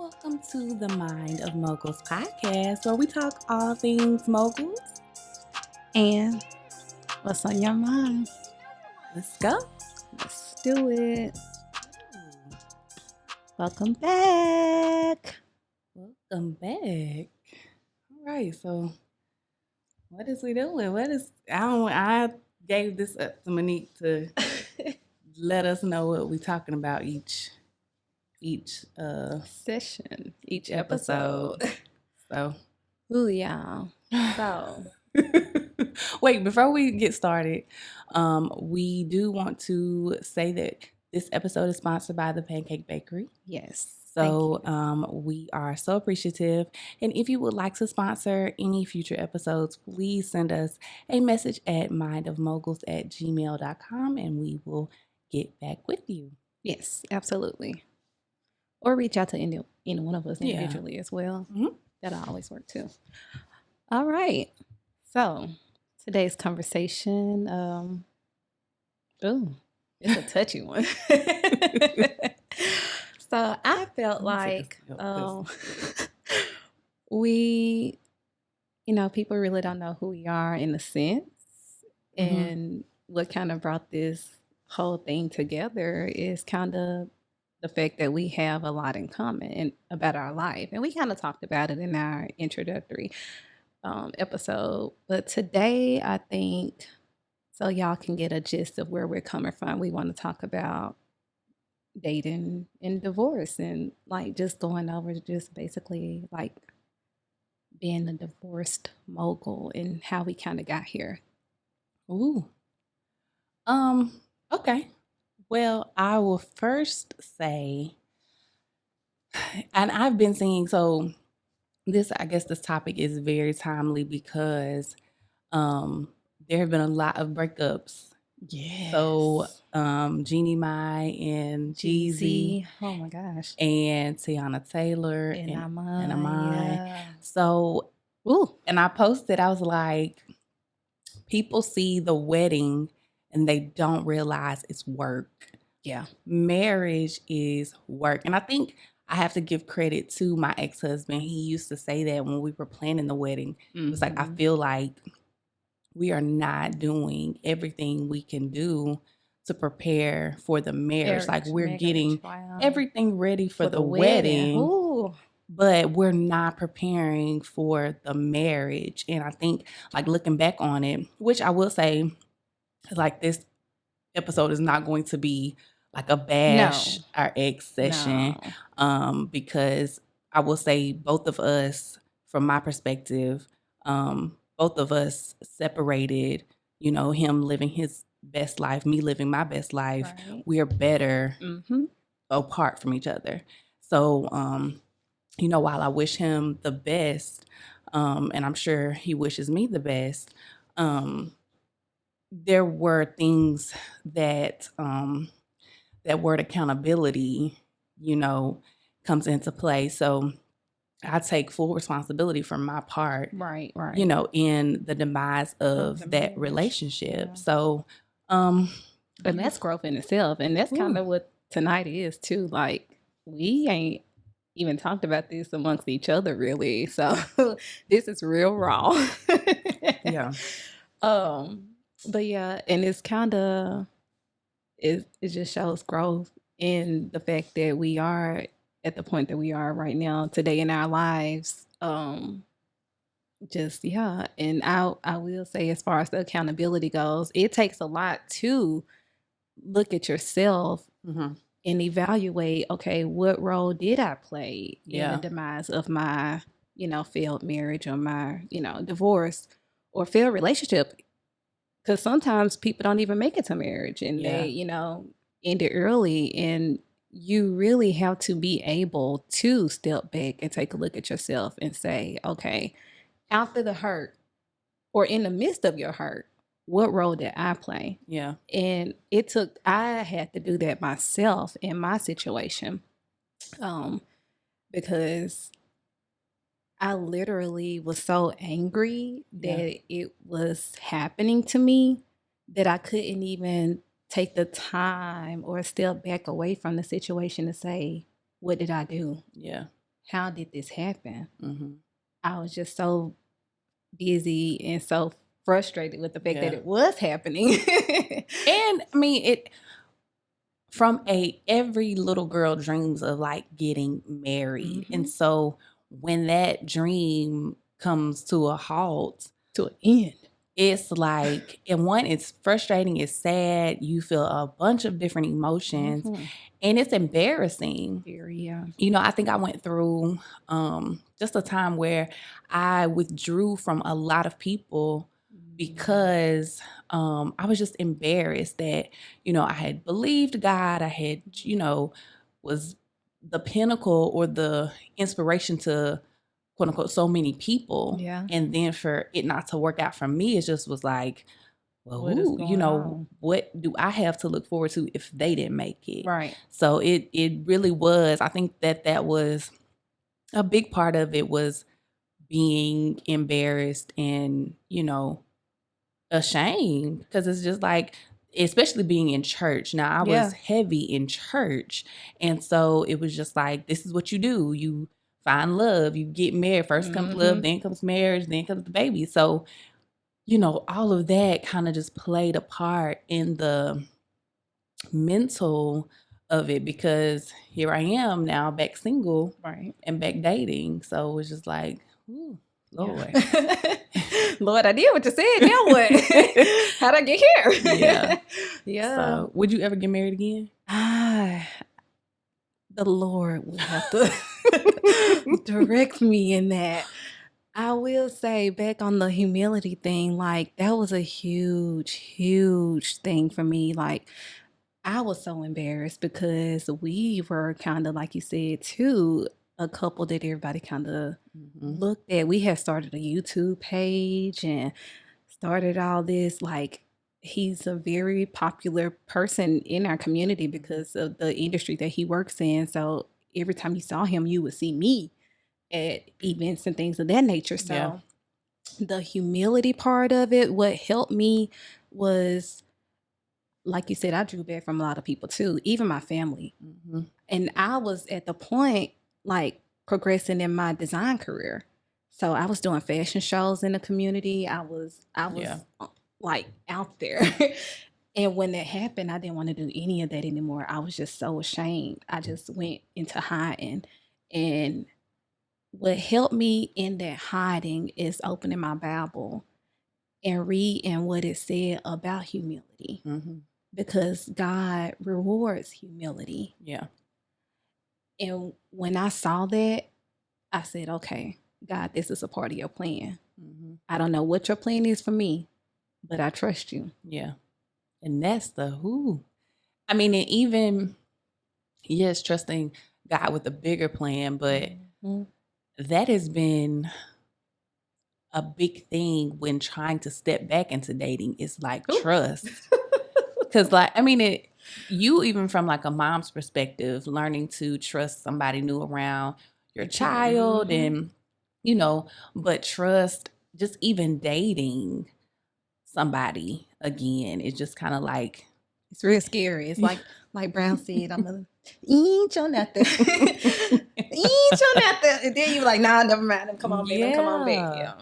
Welcome to the Mind of Moguls podcast, where we talk all things moguls. And what's on your mind? Let's go. Let's do it. Welcome back. Welcome back. All right, so what is we doing? I gave this up to Monique to let us know what we're talking about each session, each episode. So, ooh, y'all. So, wait, before we get started, we do want to say that this episode is sponsored by the PanCake Bakery. yes. So we are so appreciative. And if you would like to sponsor any future episodes, please send us a message at mindofmoguls@gmail.com and we will get back with you. Yes, absolutely. Or reach out to any one of us individually as well. Mm-hmm. That'll always work too. All right. So today's conversation, it's a touchy one. So I felt like we, people really don't know who we are in a sense. Mm-hmm. And what kind of brought this whole thing together is kind of the fact that we have a lot in common about our life. And we kind of talked about it in our introductory episode. But today, I think, so y'all can get a gist of where we're coming from, we want to talk about dating and divorce and like just going over just basically like being a divorced mogul and how we kind of got here. Ooh. Okay. Well, I will first say, and I've been seeing, so this topic is very timely because there have been a lot of breakups. Yeah. So Jeannie Mai and Jeezy. Oh my gosh. And Tiana Taylor and Amai. Yeah. So, and I posted, I was like, people see the wedding and they don't realize it's work. Yeah. Marriage is work. And I think I have to give credit to my ex-husband. He used to say that when we were planning the wedding. It was like, I feel like we are not doing everything we can do to prepare for the marriage. Like we're getting everything ready for the wedding. Ooh. But we're not preparing for the marriage. And I think like looking back on it, which I will say, like this episode is not going to be like a bash our ex session. Because I will say both of us, from my perspective, both of us separated, him living his best life, me living my best life. Right. We are better apart from each other. So, while I wish him the best, and I'm sure he wishes me the best, there were things that that word accountability, comes into play. So I take full responsibility for my part, right, in the demise of that relationship. Yeah. So, and that's growth in itself. And that's kind of what tonight is too. Like we ain't even talked about this amongst each other really. So this is real raw. Yeah. But yeah, and it's kind of, it just shows growth in the fact that we are at the point that we are right now today in our lives. And I will say, as far as the accountability goes, it takes a lot to look at yourself and evaluate, okay, what role did I play in the demise of my, failed marriage or my, divorce or failed relationship? Because sometimes people don't even make it to marriage and they, end it early. And you really have to be able to step back and take a look at yourself and say, okay, after the hurt or in the midst of your hurt, what role did I play? Yeah. And I had to do that myself in my situation because I literally was so angry that it was happening to me that I couldn't even take the time or step back away from the situation to say, what did I do? Yeah. how did this happen? I was just so busy and so frustrated with the fact that it was happening. And I mean, from every little girl dreams of like getting married. And so when that dream comes to a halt, to an end, it's like, and one, it's frustrating, it's sad, you feel a bunch of different emotions, and it's embarrassing. You know, I think I went through just a time where I withdrew from a lot of people because I was just embarrassed that, you know, I had believed God, I had, you know, was the pinnacle or the inspiration to quote unquote so many people. And then for it not to work out for me, it just was like, well, you know, what do I have to look forward to if they didn't make it? Right. So it really was, I think that was a big part of it, was being embarrassed and, you know, ashamed, because it's just like, especially being in church. Now I was heavy in church, and so it was just like, this is what you do. You find love, you get married. First comes love, then comes marriage, then comes the baby. So, you know, all of that kind of just played a part in the mental of it, because here I am now back single, right, and back dating. So it was just like, ooh, Lord. Lord, I did what you said. Now what? How'd I get here? So, would you ever get married again? The Lord will have to direct me in that. I will say, back on the humility thing, like that was a huge, huge thing for me. Like, I was so embarrassed because we were kind of, like you said, too, a couple that everybody kind of looked at. We had started a YouTube page and started all this. Like, he's a very popular person in our community because of the industry that he works in. So every time you saw him, you would see me at events and things of that nature. So the humility part of it, what helped me was, like you said, I drew back from a lot of people too, even my family. And I was at the point like progressing in my design career. So I was doing fashion shows in the community. I was like out there. And when that happened, I didn't want to do any of that anymore. I was just so ashamed. I just went into hiding. And what helped me in that hiding is opening my Bible and reading what it said about humility. Because God rewards humility. And when I saw that, I said, okay, God, this is a part of your plan. I don't know what your plan is for me, but I trust you. And that's I mean, and even, yes, trusting God with a bigger plan, but that has been a big thing when trying to step back into dating. Is like trust. Because, like, I mean, you even from like a mom's perspective, learning to trust somebody new around your child, and you know, but trust, just even dating somebody again, it's just kind of like, it's real scary. It's like Brown said, I'm gonna eat your nothing, eat your nothing, and then you're like, nah, never mind. Come on, baby, come on back.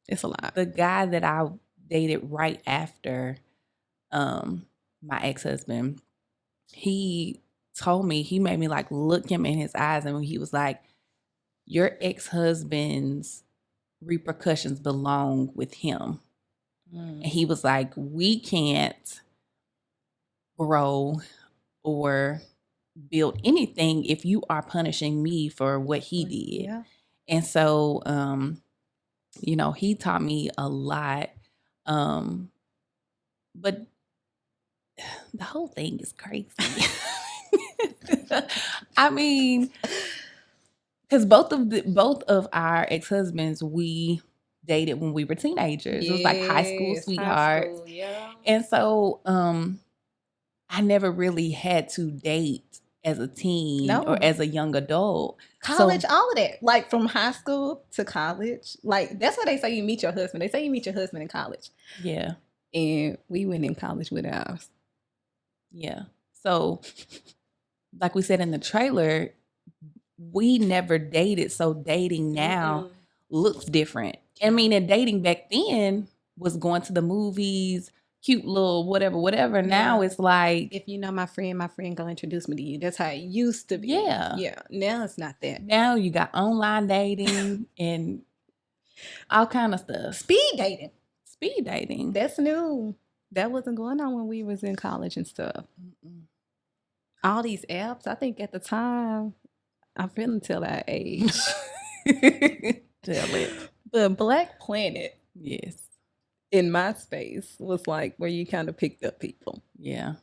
It's a lot. The guy that I dated right after my ex-husband, he told me, he made me like look him in his eyes, and he was like, your ex-husband's repercussions belong with him. And he was like, we can't grow or build anything if you are punishing me for what he did. And so you know, he taught me a lot. But the whole thing is crazy. I mean, because both of our ex-husbands, we dated when we were teenagers. It was like high school sweethearts. And so I never really had to date as a teen or as a young adult. College, all of that. Like from high school to college. Like that's why they say you meet your husband. They say you meet your husband in college. And we went in college with ours. So like we said in the trailer, we never dated, so dating now looks different. I mean, and dating back then was going to the movies, cute little whatever. Now it's like, if you know my friend gonna introduce me to you. That's how it used to be. Yeah. Now it's not that. Now you got online dating and all kind of stuff. Speed dating. That's new. That wasn't going on when we was in college and stuff. All these apps, I think at the time, I'm feeling till that age. Tell it. The Black Planet. Yes. In MySpace was like where you kind of picked up people. Yeah.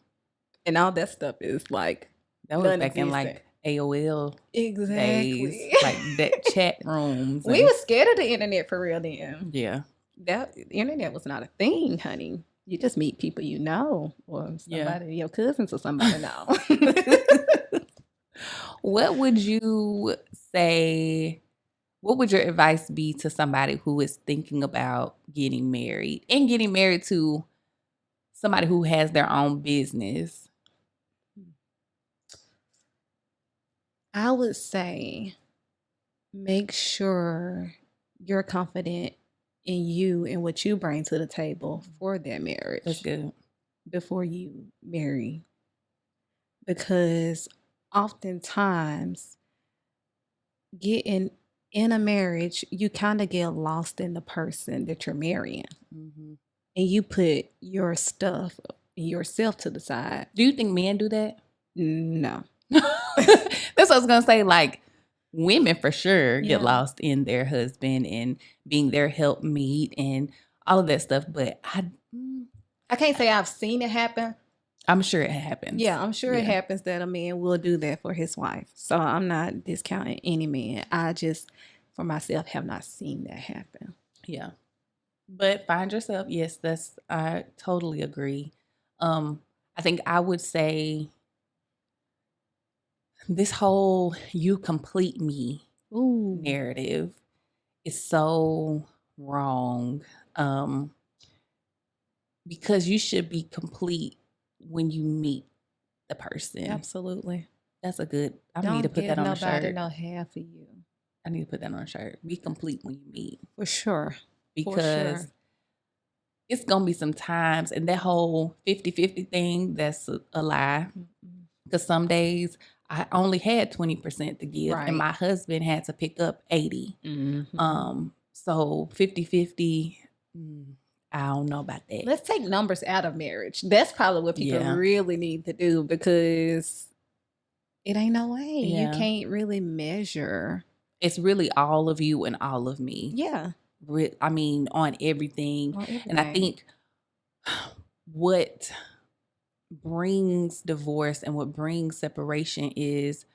And all that stuff is like that was back in like AOL days, like that chat rooms. We were scared of the internet for real then. Yeah. The internet was not a thing, honey. You just meet people you know, or somebody, your cousins or somebody know. What would you say? What would your advice be to somebody who is thinking about getting married and getting married to somebody who has their own business? I would say make sure you're confident in you and what you bring to the table for that marriage. That's good. Before you marry. Because oftentimes getting in a marriage, you kind of get lost in the person that you're marrying. And you put your stuff, yourself to the side. Do you think men do that? No. That's what I was going to say. Like, women for sure get lost in their husband and being their helpmeet and all of that stuff. But I can't say I've seen it happen. I'm sure it happens. Yeah, I'm sure it happens that a man will do that for his wife. So I'm not discounting any man. I just, for myself, have not seen that happen. Yeah. But find yourself. Yes, I totally agree. I think I would say this whole "you complete me" narrative is so wrong. Because you should be complete when you meet the person. Absolutely. That's a good. I need to put that on a shirt. Don't know half of you. I need to put that on a shirt. Be complete when you meet. For sure. Because it's going to be some times, and that whole 50-50 thing, that's a lie. Because some days I only had 20% to give, and my husband had to pick up 80. So 50-50, I don't know about that. Let's take numbers out of marriage. That's probably what people really need to do, because it ain't no way. You can't really measure. It's really all of you and all of me. Yeah. I mean, on everything. And I think what brings divorce and what brings separation is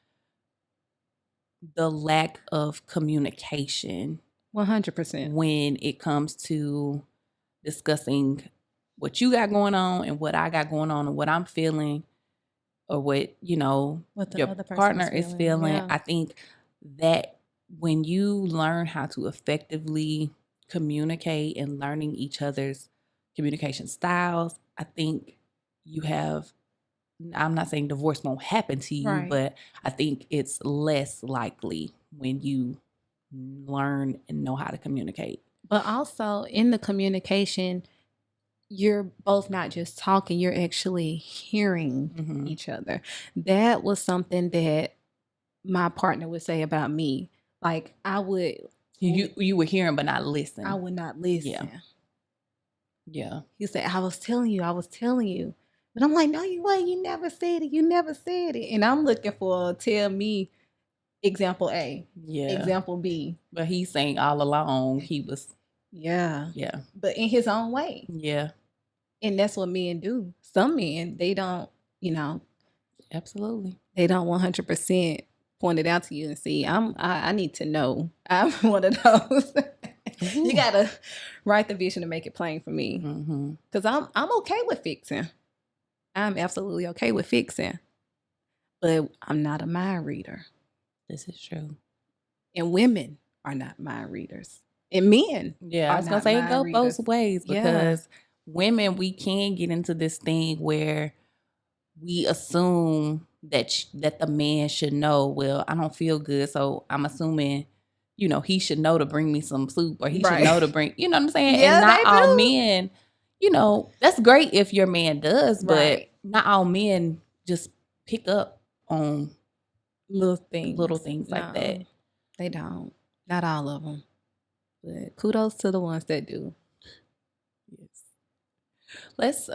the lack of communication. 100%. When it comes to discussing what you got going on and what I got going on and what I'm feeling, or what your partner is feeling. I think that when you learn how to effectively communicate and learning each other's communication styles, I think you have, I'm not saying divorce won't happen to you, but I think it's less likely when you learn and know how to communicate. But also in the communication, you're both not just talking, you're actually hearing each other. That was something that my partner would say about me. Like, I would... You were hearing but not listening. I would not listen. Yeah. He said, I was telling you. But I'm like, no, you ain't. You never said it. And I'm looking for tell me example A. Example B. But he's saying all along he was... Yeah. But in his own way. Yeah. And that's what men do. Some men, they don't, Absolutely. They don't 100% point it out to you and see, I need to know. I'm one of those. You got to write the vision to make it plain for me. Because I'm okay with fixing. I'm absolutely okay with fixing. But I'm not a mind reader. This is true. And women are not mind readers. And men. Yeah, I was going to say it go both ways, because women, we can get into this thing where we assume that the man should know, well, I don't feel good, so I'm assuming, he should know to bring me some soup, or he should know to bring, you know what I'm saying? Yeah, and not they all do. men, that's great if your man does, but Right. not all men just pick up on Little things like that. They don't. Not all of them. But kudos to the ones that do. Yes. Let's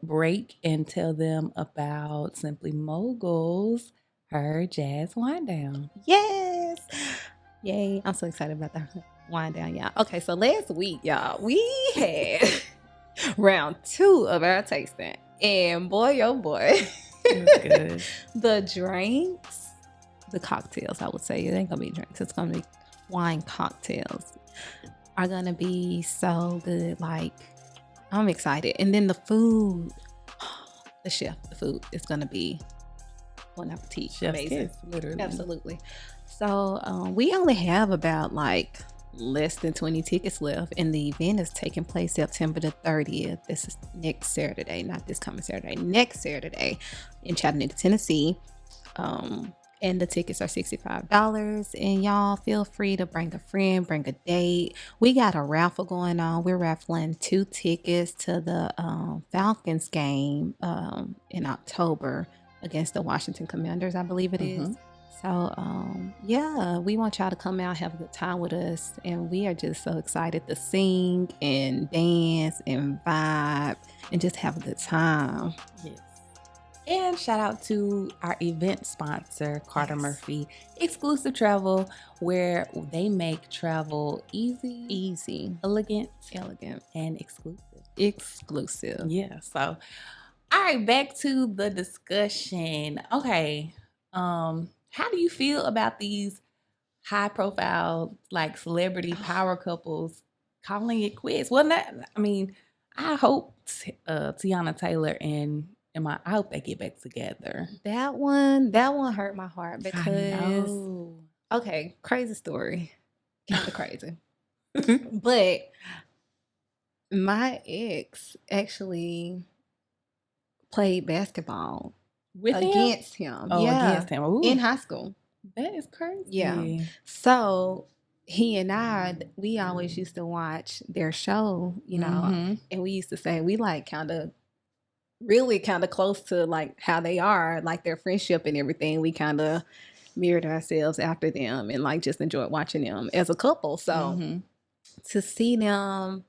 break and tell them about Simply Moguls, her jazz wind down. Yes. Yay. I'm so excited about the wind down, y'all. Okay, so last week, y'all, we had round 2 of our tasting. And boy, oh boy. It was good. The drinks, the cocktails, I would say. It ain't gonna be drinks. It's gonna be wine cocktails. Are gonna be so good. Like, I'm excited. And then the food, the food is gonna be bon appetit. Chef's amazing. kiss, literally. Absolutely. So we only have about less than 20 tickets left, and the event is taking place September the 30th. This is next Saturday, not this coming Saturday, next Saturday in Chattanooga, Tennessee. And the tickets are $65. And y'all feel free to bring a friend, bring a date. We got a raffle going on. We're raffling 2 tickets to the Falcons game in October against the Washington Commanders, I believe it is. So, yeah, we want y'all to come out, have a good time with us. And we are just so excited to sing and dance and vibe and just have a good time. Yes. And shout out to our event sponsor, Carter Murphy Exclusive Travel, where they make travel easy, elegant, and exclusive. Yeah. So, all right, back to the discussion. Okay. How do you feel about these high profile, celebrity power couples calling it quits? Well, I hope Tiana Taylor and I hope they get back together. That one hurt my heart because, okay, crazy story. Kind of crazy. But my ex actually played basketball against him. Oh, against him. Ooh. In high school. That is crazy. Yeah. So he and I, we always used to watch their show, and we used to say we really kind of close to how they are, their friendship and everything. We kind of mirrored ourselves after them and just enjoyed watching them as a couple. So to see them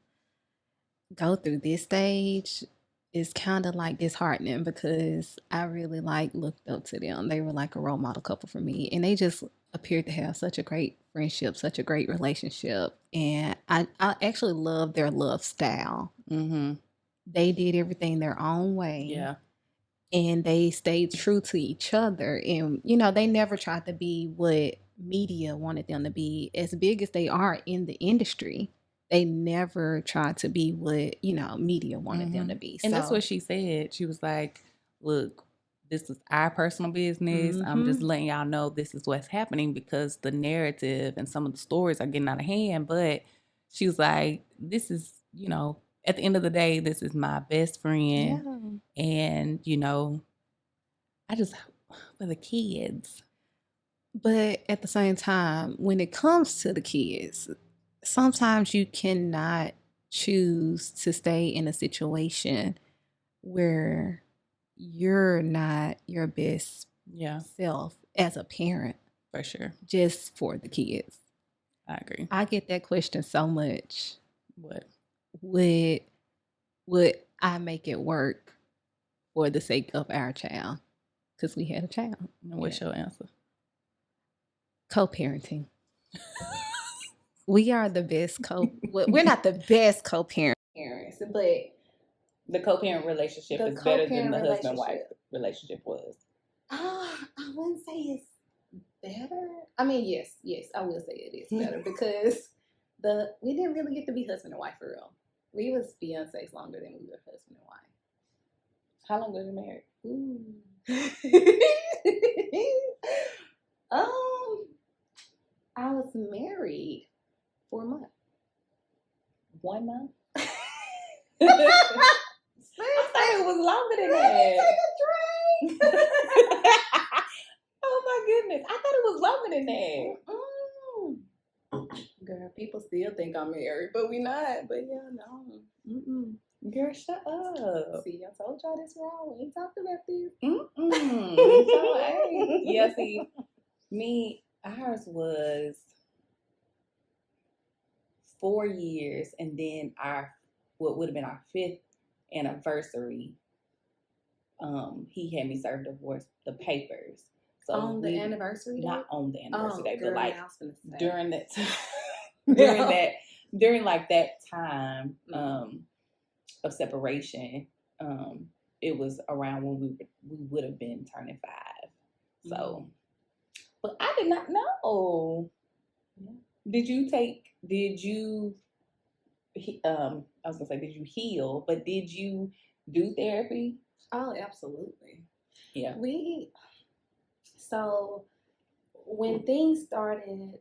go through this stage is kind of disheartening, because I really looked up to them. They were a role model couple for me, and they just appeared to have such a great friendship, such a great relationship. And I actually love their love style. They did everything their own way. Yeah. And they stayed true to each other. And, they never tried to be what media wanted them to be. As big as they are in the industry, they never tried to be what, media wanted them to be. And that's what she said. She was like, look, this is our personal business. I'm just letting y'all know this is what's happening, because the narrative and some of the stories are getting out of hand. But she was like, this is, at the end of the day, this is my best friend. Yeah. And, I just, for the kids. But at the same time, when it comes to the kids, sometimes you cannot choose to stay in a situation where you're not your best self as a parent. For sure. Just for the kids. I agree. I get that question so much. What? Would I make it work for the sake of our child? Because we had a child. And what's your answer? Co-parenting. We are the best we're not the best co-parents, but the co-parent relationship is better than the husband-wife relationship was. I wouldn't say it's better. I mean, yes, I will say it is better, because we didn't really get to be husband and wife for real. We was fiancés longer than we were husband and wife. How long was you married? I was married 4 months. 1 month? I thought it was longer than that. Take a drink. goodness. I thought it was longer than that. Girl, people still think I'm married, but we not. But yeah, no. Girl, shut up. See, I told y'all this wrong. We ain't talked about this. Yeah, see, ours was 4 years, and then what would have been our 5th anniversary. He had me serve the papers. So on the anniversary date? Not on the anniversary date, girl, but like I was gonna say. during that time, during like that time of separation, it was around when we would have been turning 5. So, but I did not know. Yeah. Did you I was gonna say, did you heal? But did you do therapy? Oh, absolutely. Yeah. So when things started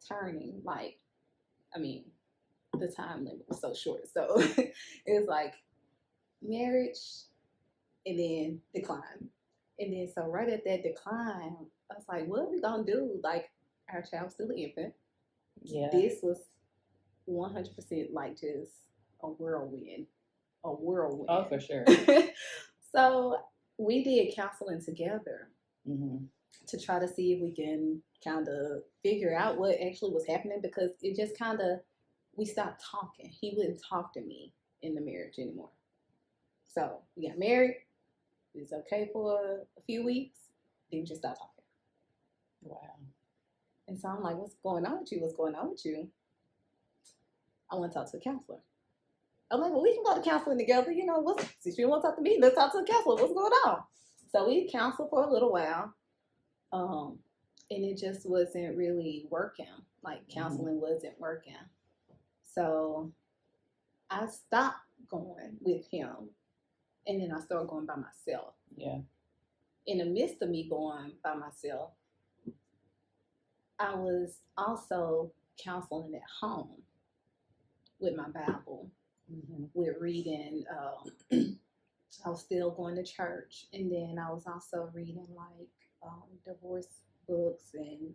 turning, like, I mean, the time limit was so short. So it was like marriage and then decline. And then so right at that decline, I was like, what are we gonna do? Like, our child's still an infant. Yeah. This was 100% like just a whirlwind. Oh, for sure. So we did counseling together to try to see if we can kind of figure out what actually was happening, because it just kind of, we stopped talking. He wouldn't talk to me in the marriage anymore. So we got married. It was okay for a few weeks. Then we just stopped talking. Wow. And so I'm like, what's going on with you? What's going on with you? I want to talk to a counselor. I'm like, well, we can go to counseling together. You know, since you don't want to talk to me, let's talk to a counselor. What's going on? So we counseled for a little while. And it just wasn't really working. Like, counseling wasn't working. So I stopped going with him. And then I started going by myself. Yeah. In the midst of me going by myself, I was also counseling at home with my Bible. With reading, I was still going to church, and then I was also reading like divorce books and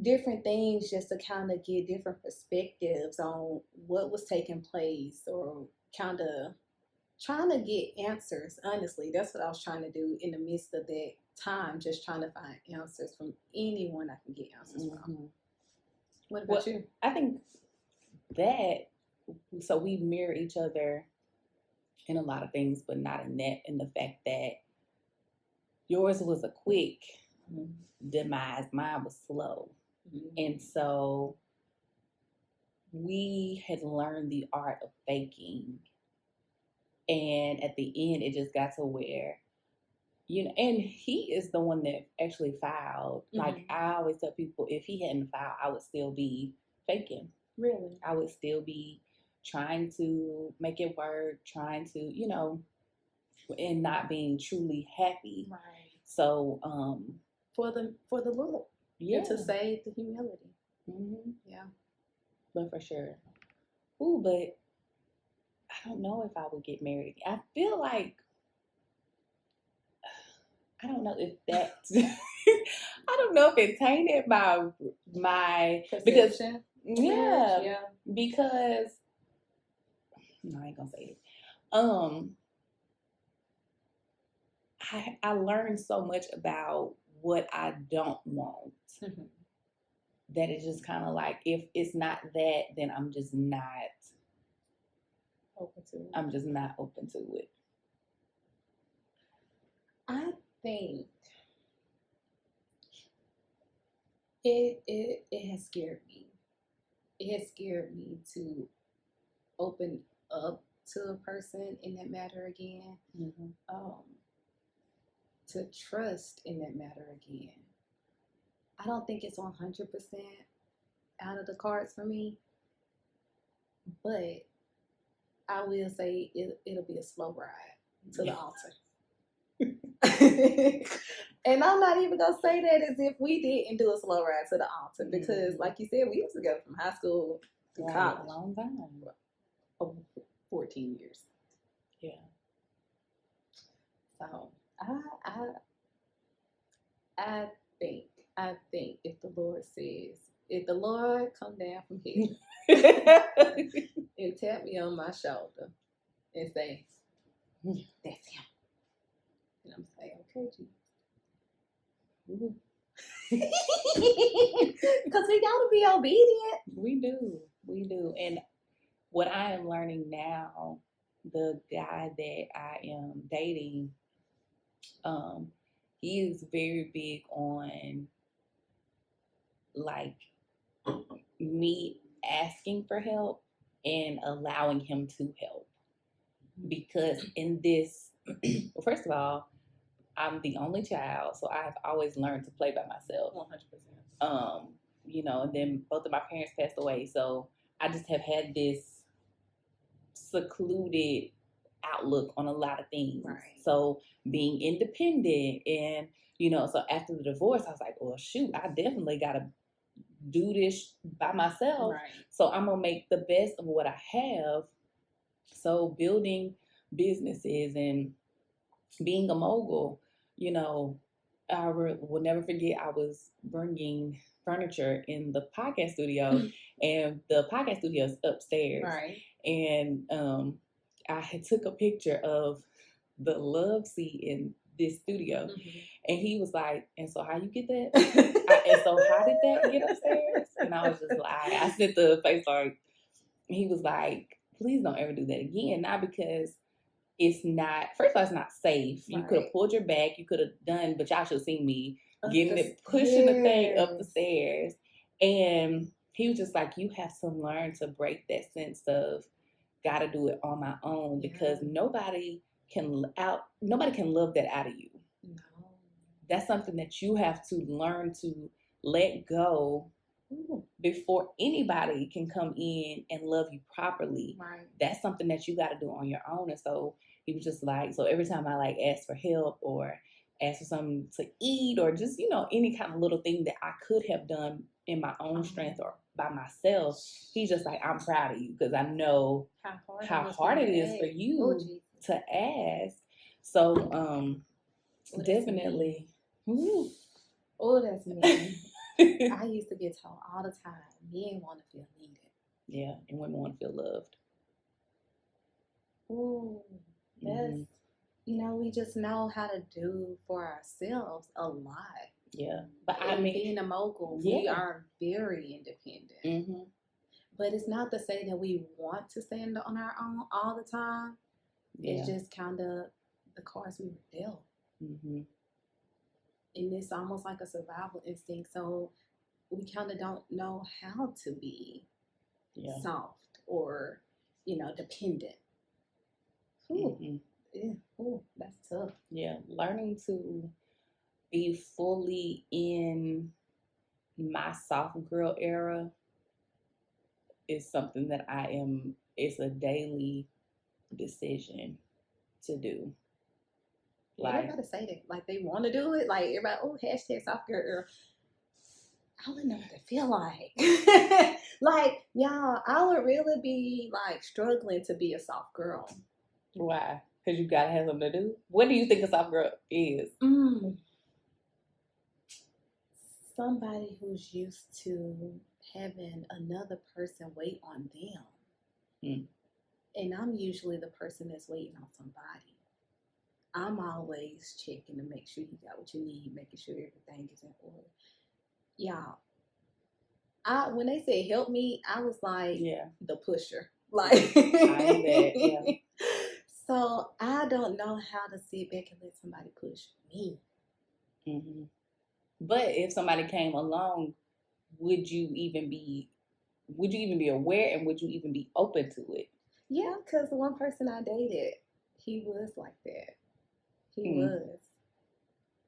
different things, just to kind of get different perspectives on what was taking place, or kind of trying to get answers. Honestly, that's what I was trying to do in the midst of that time, just trying to find answers from anyone I can get answers from. What about you? I think that, so we mirror each other in a lot of things, but not in the fact that yours was a quick demise, mine was slow. And so we had learned the art of faking. And at the end, it just got to where, and he is the one that actually filed. Like, I always tell people, if he hadn't filed, I would still be faking. Really? I would still be trying to make it work, trying to, and not being truly happy. Right. So, for the Lord. Yeah. And to save the humility. Yeah. But for sure. Ooh, but I don't know if I would get married. I feel like, I don't know if that's, I don't know if it tainted my perception. Yeah. Because, no, I ain't gonna say it. I learned so much about what I don't want that it's just kind of like, if it's not that, then I'm just not open to it. I'm just not open to it. I think it has scared me. It has scared me to open up to a person in that matter again. To trust in that matter again. I don't think it's 100% out of the cards for me, but I will say it'll be a slow ride to the altar. And I'm not even gonna say that as if we didn't do a slow ride to the altar, because like you said, we was together from high school to college. A long time. Over 14 years. Yeah. So I think if the Lord come down from heaven and tap me on my shoulder and say, that's him. And I'm saying, okay, Jesus. Because we gotta be obedient. We do. And what I am learning now, the guy that I am dating, he is very big on like me asking for help and allowing him to help. Because in this, well, first of all, I'm the only child, so I've always learned to play by myself. 100%. And then both of my parents passed away, so I just have had this secluded outlook on a lot of things. Right. So being independent and, so after the divorce, I was like, well, shoot, I definitely got to do this by myself. Right. So I'm going to make the best of what I have. So building businesses and being a mogul, I will never forget I was bringing furniture in the podcast studio and the podcast studio is upstairs. Right. And I had took a picture of the love seat in this studio. Mm-hmm. And he was like, and so how you get that? And so how did that get upstairs? And I was just like, I sent the face like, he was like, please don't ever do that again. Not because it's not, first of all, it's not safe. Right. You could have pulled your back, you could have done, but y'all should have seen me pushing the thing up the stairs. And he was just like, you have to learn to break that sense of gotta do it on my own because nobody can love that out of you. No. That's something that you have to learn to let go before anybody can come in and love you properly. Right. That's something that you got to do on your own. And so he was just like, so every time I like ask for help or ask for something to eat or just, any kind of little thing that I could have done in my own strength or by myself, he's just like, I'm proud of you because I know how hard it is for you to ask. So definitely. Oh, that's me. I used to get told all the time, men want to feel needed. Yeah, and women want to feel loved. Ooh, that's, we just know how to do for ourselves a lot. Yeah. But being a mogul, we are very independent. Mm-hmm. But it's not to say that we want to stand on our own all the time. Yeah. It's just kind of the cards we were dealt. Mm-hmm. And it's almost like a survival instinct. So we kind of don't know how to be soft or, dependent. Ooh. Mm-hmm. Yeah. Ooh, that's tough. Yeah. Learning to be fully in my soft girl era is something that it's a daily decision to do. Like, everybody say that. Like, they want to do it. Like, everybody, hashtag soft girl. I wouldn't know what to feel like. Like, y'all, I would really be, like, struggling to be a soft girl. Why? Because you got to have something to do? What do you think a soft girl is? Somebody who's used to having another person wait on them. And I'm usually the person that's waiting on somebody. I'm always checking to make sure you got what you need, making sure everything is in order. Y'all, when they said help me, I was like the pusher. Like, I'm that, yeah. So I don't know how to sit back and let somebody push me. Mm-hmm. But if somebody came along, would you even be aware and would you even be open to it? Yeah, because the one person I dated, he was like that. He was.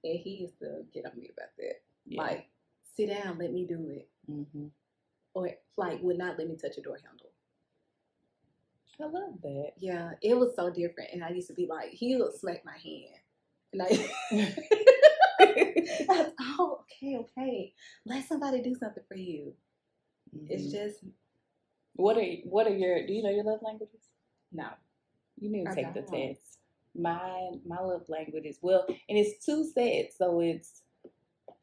And he used to get on me about that. Yeah. Like, sit down, let me do it. Mm-hmm. Or, like, would not let me touch a door handle. I love that. Yeah, it was so different. And I used to be like, he would smack my hand. And okay. Let somebody do something for you. Mm-hmm. It's just. What are your, do you know your love languages? No. You need to take the test. My love language is, and it's 2 sets, so it's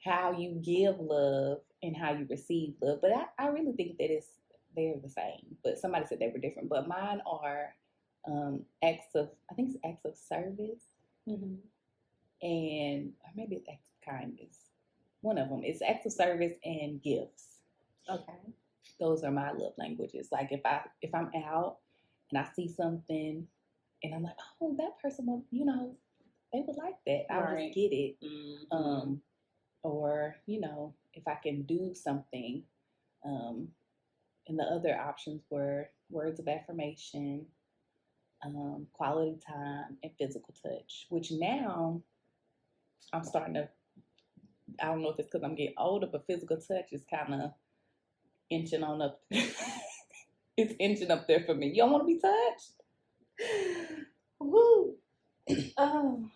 how you give love and how you receive love. But I really think that they're the same. But somebody said they were different. But mine are acts of, I think it's acts of service, and or maybe it's acts of kindness. One of them is acts of service and gifts. Okay. Those are my love languages. Like if I'm out and I see something and I'm like, oh, that person will, they would like that. I'll just get it. Or, if I can do something. And the other options were words of affirmation, quality time, and physical touch, which now I'm starting to, I don't know if it's because I'm getting older, but physical touch is kind of inching on up. It's inching up there for me. You don't want to be touched? Woo. Oh.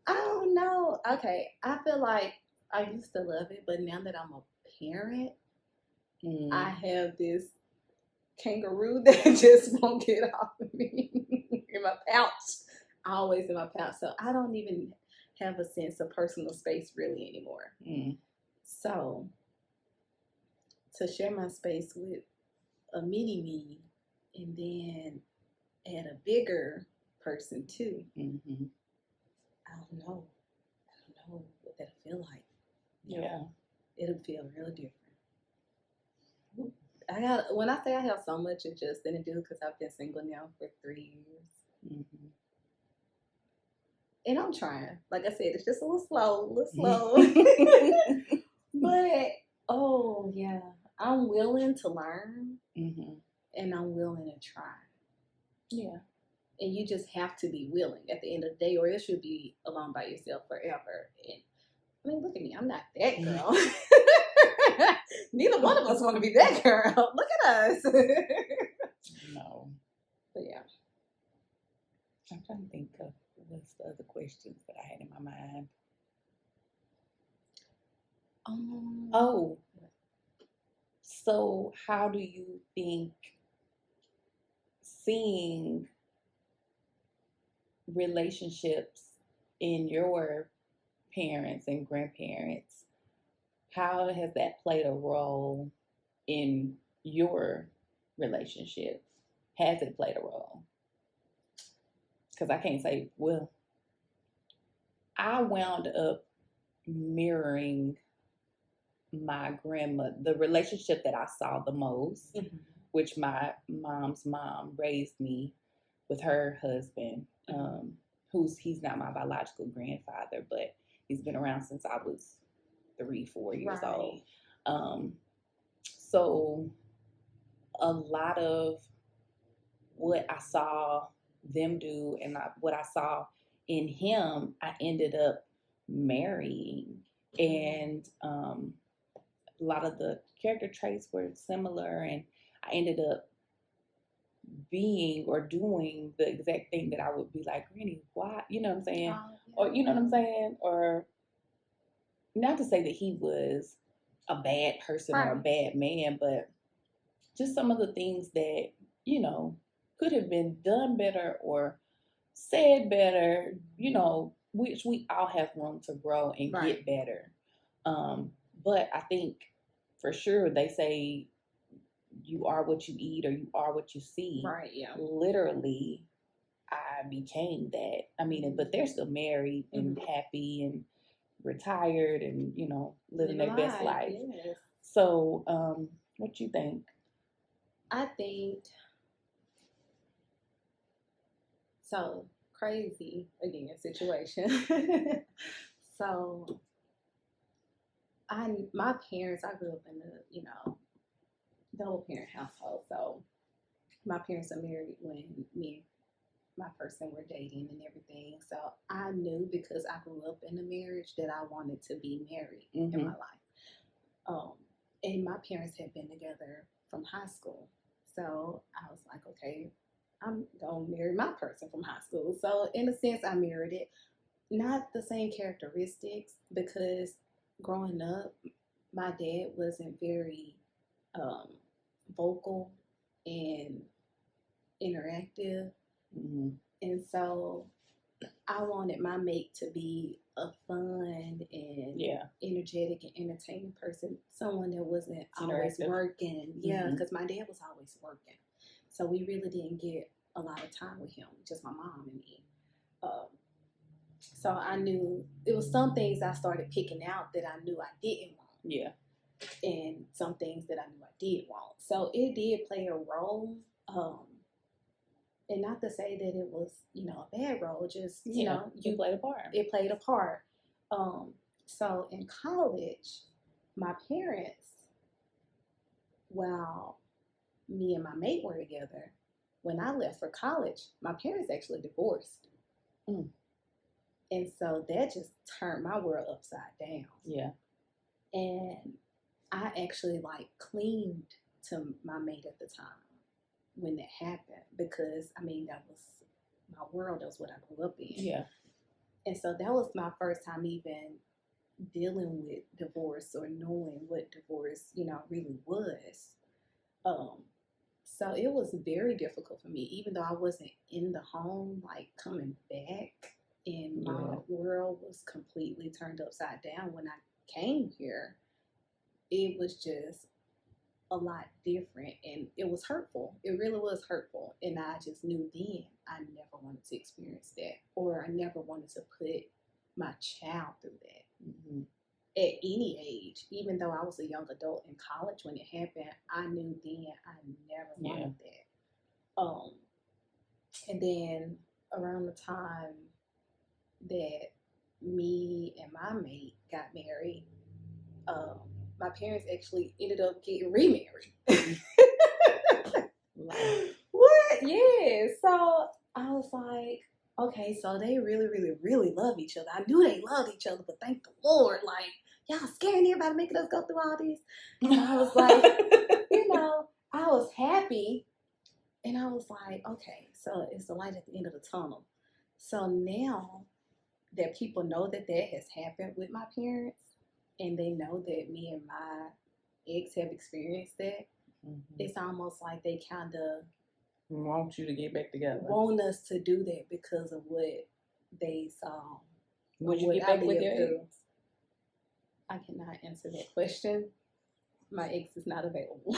I don't know. Okay. I feel like I used to love it, but now that I'm a parent, I have this kangaroo that just won't get off of me in my pouch. Always in my pouch. So I don't even have a sense of personal space really anymore. So to share my space with a mini me and then add a bigger person too. I don't know what that'll feel like. Yeah. It'll feel real different. When I say I have so much adjusting to do because I've been single now for 3 years. And I'm trying. Like I said, it's just a little slow. But, oh, yeah. I'm willing to learn. And I'm willing to try. Yeah. And you just have to be willing at the end of the day, or else you'll be alone by yourself forever. And I mean, look at me. I'm not that girl. Neither one of us want to be that girl. Look at us. No. But yeah. I'm trying to think of what's the other questions that I had in my mind. So how do you think seeing relationships in your parents and grandparents, how has that played a role in your relationships? Has it played a role? Because I can't say, well, I wound up mirroring my grandma, the relationship that I saw the most, which my mom's mom raised me with her husband, he's not my biological grandfather, but he's been around since I was 3-4 years old. So a lot of what I saw them do and what I saw in him, I ended up marrying. And a lot of the character traits were similar, and I ended up being or doing the exact thing that I would be like, Granny, why? You know what I'm saying? Or you know what I'm saying? Or not to say that he was a bad person or a bad man, but just some of the things that, could have been done better or said better, which we all have room to grow and get better. But I think for sure they say you are what you eat or you are what you see. Right, yeah. Literally, I became that. I mean, but they're still married and happy and retired and, living their best life. Yes. So, what you think? I think so crazy again situation. So my parents, I grew up in the, double parent household. So my parents are married when me and my person were dating and everything. So I knew because I grew up in a marriage that I wanted to be married in my life. And my parents had been together from high school. So I was like, okay, I'm going to marry my person from high school. So in a sense, I married it. Not the same characteristics because growing up, my dad wasn't very vocal and interactive. And so I wanted my mate to be a fun and energetic and entertaining person, someone that wasn't always working. Yeah, because my dad was always working. So we really didn't get a lot of time with him, just my mom and me. So I knew it was some things I started picking out that I knew I didn't want. Yeah. And some things that I knew I did want. So it did play a role. And not to say that it was, a bad role, just, you played a part. It played a part. So in college, my parents, while me and my mate were together, when I left for college, my parents actually divorced. And so that just turned my world upside down. Yeah. And I actually cleaned to my mate at the time when that happened, because that was my world. That was what I grew up in. Yeah. And so that was my first time even dealing with divorce or knowing what divorce, really was. So it was very difficult for me, even though I wasn't in the home, coming back, and my world was completely turned upside down when I came here. It was just a lot different, and it was hurtful. It really was hurtful, and I just knew then I never wanted to experience that, or I never wanted to put my child through that at any age. Even though I was a young adult in college when it happened, I knew then I never wanted that. And then around the time that me and my mate got married, my parents actually ended up getting remarried. What? Yeah. So I was like, okay, so they really, really, really love each other. I knew they loved each other, but thank the Lord, y'all scaring everybody, making us go through all this. And I was like, I was happy. And I was like, okay, so it's the light at the end of the tunnel. So now that people know that has happened with my parents, and they know that me and my ex have experienced that, it's almost like they kind of want you to get back together. Want us to do that because of what they saw. Would you get back with your ex? I cannot answer that question. My ex is not available.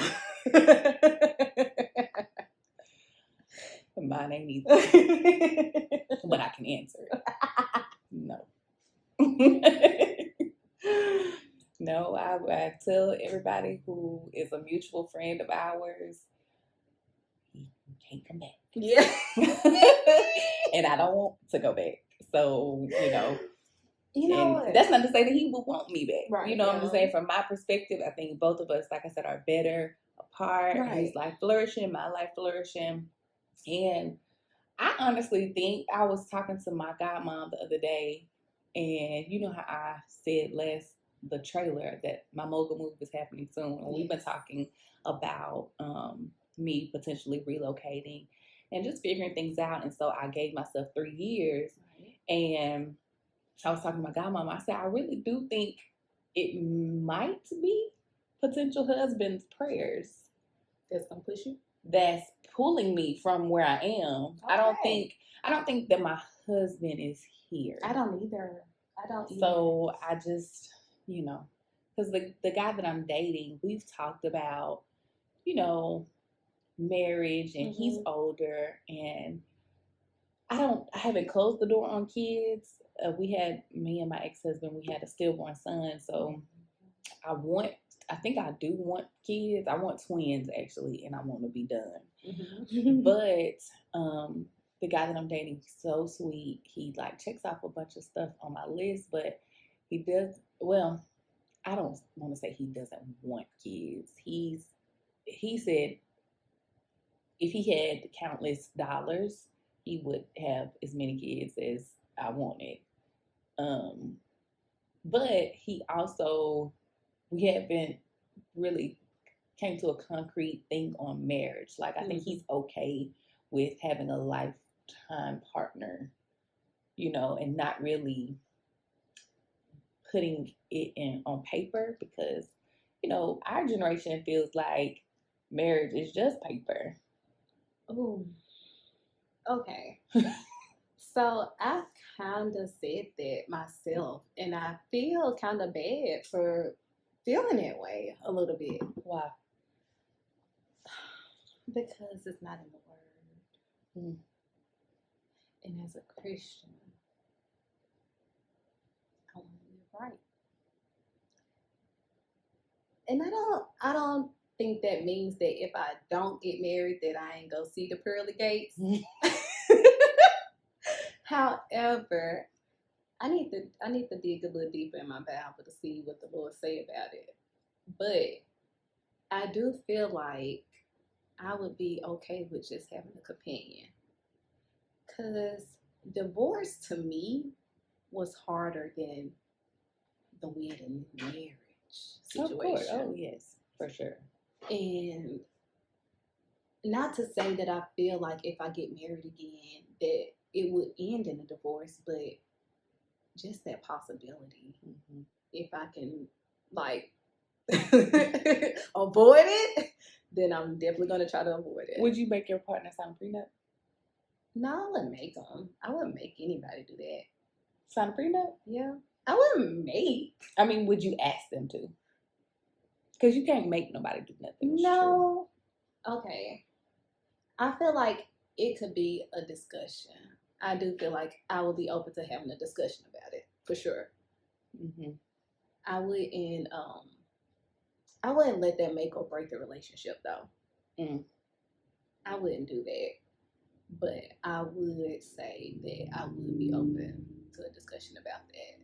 Mine ain't either. But I can answer it. No. No, I tell everybody who is a mutual friend of ours, he can't come back. Yeah. And I don't want to go back. So, what? That's not to say that he would want me back. Right. I'm just saying, from my perspective, I think both of us, like I said, are better apart. Right. His life flourishing, my life flourishing. And I honestly think, I was talking to my godmom the other day, and you know how I said the trailer that my mogul move is happening soon. And we've been talking about me potentially relocating and just figuring things out. And so I gave myself 3 years. Right. And I was talking to my godmom. I said, I really do think it might be potential husband's prayers that's gonna push you, that's pulling me from where I am. Okay. I don't think that my husband is here. I don't either. So I just, because the guy that I'm dating, we've talked about, marriage, and he's older, and I haven't closed the door on kids. Me and my ex-husband, we had a stillborn son. So I think I do want kids. I want twins, actually, and I want to be done. But the guy that I'm dating, he's so sweet. He checks off a bunch of stuff on my list, but he does, well, I don't want to say he doesn't want kids. He said if he had countless dollars, he would have as many kids as I wanted. But he also, we haven't really came to a concrete thing on marriage. I think he's okay with having a lifetime partner, and not really putting it on paper, because, our generation feels like marriage is just paper. Oh, okay. So I kind of said that myself, and I feel kind of bad for feeling that way a little bit. Why? Because it's not in the word. And as a Christian, I want to live right. And I don't think that means that if I don't get married that I ain't go see the pearly gates. However, I need to dig a little deeper in my Bible to see what the Lord say about it. But I do feel like I would be okay with just having a companion. Because divorce to me was harder than the wedding and marriage situation. Of course. Oh, yes, for sure. And not to say that I feel like if I get married again that it would end in a divorce, but just that possibility. If I can, like, avoid it, then I'm definitely going to try to avoid it. Would you make your partner sign a prenup? No, I wouldn't make them. I wouldn't make anybody do that. Sign a prenup? Yeah. I wouldn't make. I mean, would you ask them to? Because you can't make nobody do nothing. No. Okay. I feel like it could be a discussion. I do feel like I would be open to having a discussion about it, for sure. I wouldn't let that make or break the relationship, though. I wouldn't do that. But I would say that I would be open to a discussion about that.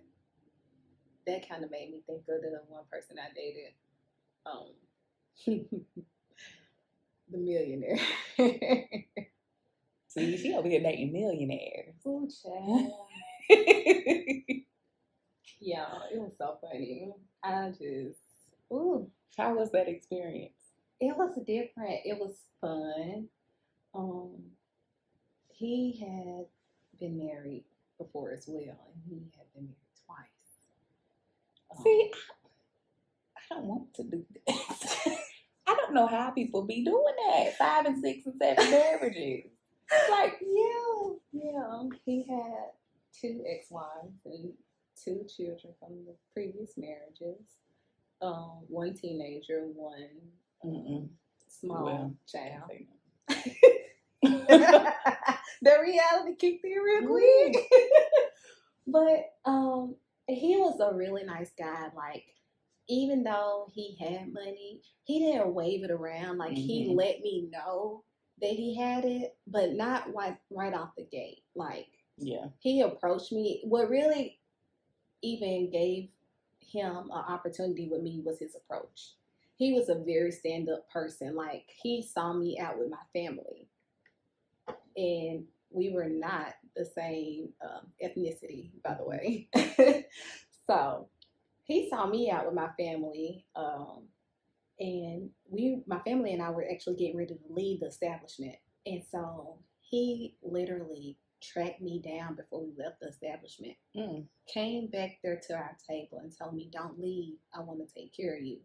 That kind of made me think of the one person I dated, the millionaire. See, she over here dating millionaires. Ooh, child. Yeah, it was so funny. How was that experience? It was different. It was fun. He had been married before as well, and he had been married twice. See, I don't want to do this. I don't know how people be doing that. 5 and 6 and 7 marriages. Like, yeah. He had 2 ex-wives and 2 children from the previous marriages. One teenager, one small child. The reality kicked in real quick. But he was a really nice guy. Like, even though he had money, he didn't wave it around. Like, he let me know that he had it, but not right off the gate. Like, he approached me. What really even gave him an opportunity with me was his approach. He was a very stand-up person. Like, he saw me out with my family, and we were not the same ethnicity, by the way. So he saw me out with my family, and my family and I were actually getting ready to leave the establishment. And so he literally tracked me down before we left the establishment, came back there to our table and told me, "Don't leave. I want to take care of you."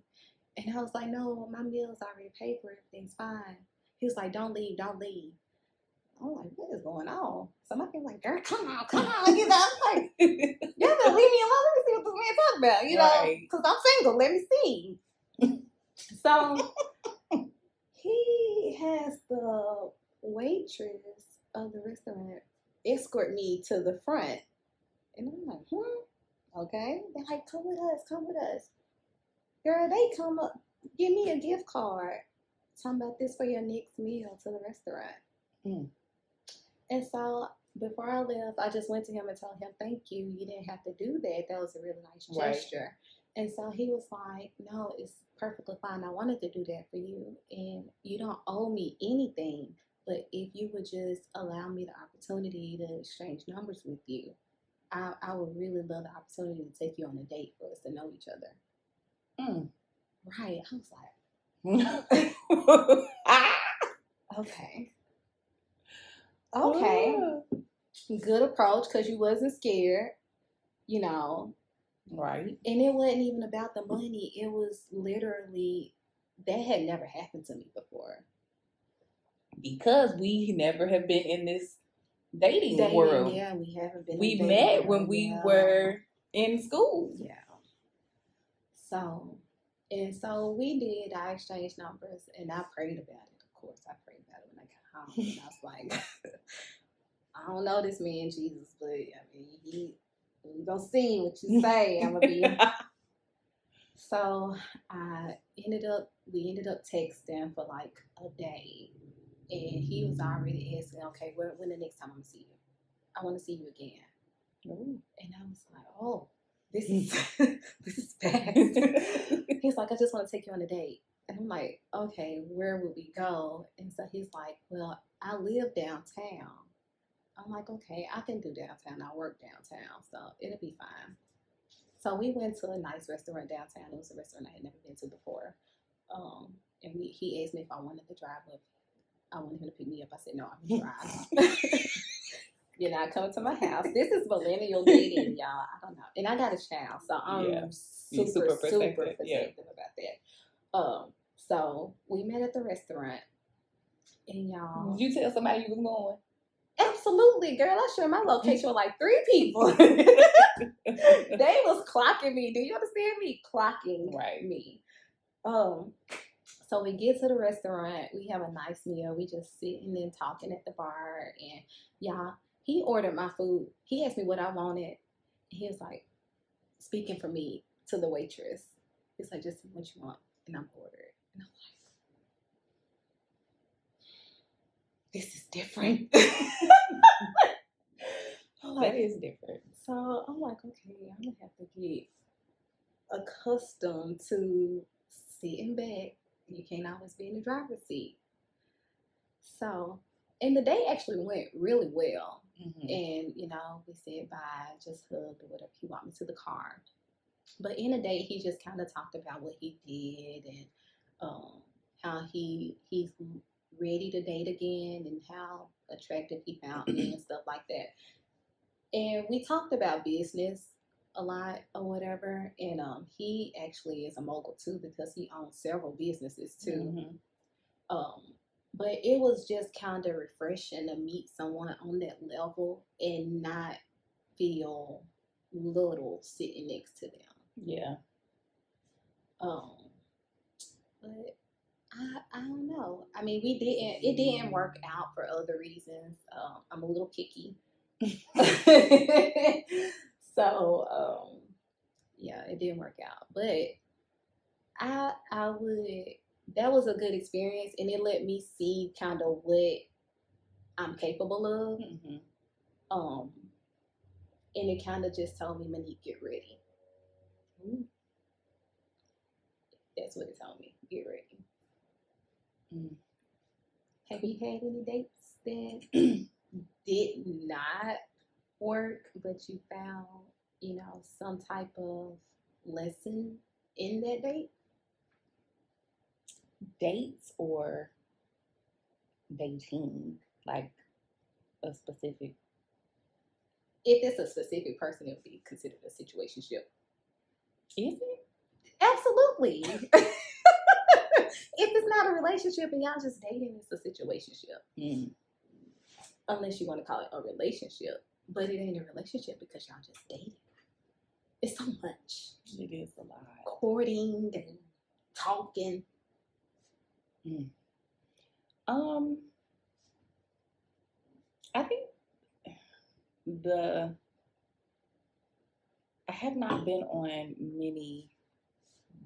And I was like, "No, my meal's already paid for. Everything's fine." He was like, "Don't leave, don't leave." I'm like, "What is going on?" So my family like, "Girl, come on. You know, I'm like, y'all better leave me alone. Let me see what this man talking about, you know, because I'm single. Let me see. So he has the waitress of the restaurant escort me to the front. And I'm like, okay. They're like, come with us. Girl, they come up, give me a gift card. Talking about this for your next meal to the restaurant. And so before I left, I just went to him and told him, "Thank you. You didn't have to do that. That was a really nice gesture." And so he was like, "No, it's perfectly fine. I wanted to do that for you. And you don't owe me anything. But if you would just allow me the opportunity to exchange numbers with you, I would really love the opportunity to take you on a date for us to know each other." Right. I was like, okay. Good approach, because you wasn't scared, you know. Right. And it wasn't even about the money. It was literally, that had never happened to me before. Because we never have been in this dating world. Yeah, we haven't been. We met when we were in school. Yeah. So we did. I exchanged numbers, and I prayed about it. Of course, I prayed about it when I got home, and I was like, I don't know this man Jesus, but I mean, we gonna see what you say. I'm gonna be. So we ended up texting for like a day, and he was already asking, okay, when the next time I'm gonna see you? I want to see you again. Ooh. And I was like, oh, this is this is fast. He's like, I just want to take you on a date. And I'm like, okay, where would we go? And so he's like, well, I live downtown. I'm like, okay, I can do downtown. I work downtown, so it'll be fine. So we went to a nice restaurant downtown. It was a restaurant I had never been to before. And he asked me if I wanted to drive up. I wanted him to pick me up. I said, no, I'm going to drive. You're not coming to my house. This is millennial dating, y'all. I don't know. And I got a child, so I'm super protective about that. So we met at the restaurant, and y'all. Did you tell somebody you was going? Absolutely, girl. I shared my location with like 3 people. They was clocking me. Do you understand me? Clocking me. So we get to the restaurant. We have a nice meal. We just sitting and talking at the bar, and y'all. He ordered my food. He asked me what I wanted. He was like, speaking for me to the waitress. He's like, just what you want, and I'm ordered. And I'm like, this is different. That is different. So I'm like, okay, I'm gonna have to get accustomed to sitting back. You can't always be in the driver's seat. So, and the day actually went really well. Mm-hmm. And, we said bye, just hugged or whatever. He walked me to the car. But in the day, he just kind of talked about what he did and how he's ready to date again and how attractive he found me and stuff like that. And we talked about business a lot or whatever. And he actually is a mogul too because he owns several businesses too. Mm-hmm. But it was just kind of refreshing to meet someone on that level and not feel little sitting next to them. Yeah. But I don't know. I mean, it didn't work out for other reasons. I'm a little picky. So, yeah, it didn't work out. But that was a good experience, and it let me see kind of what I'm capable of. Mm-hmm. And it kind of just told me, Minique, get ready. Ooh. That's what it told me, get ready. Mm. Have you had any dates that did not work, but you found, some type of lesson in that date? Dates or dating, like a specific? If it's a specific person, it would be considered a situationship. Is it? Absolutely. If it's not a relationship and y'all just dating, it's a situationship. Mm. Unless you want to call it a relationship. But it ain't a relationship because y'all just dating. It's so much. It is a lot. Courting and talking. Mm. I think I have not been on many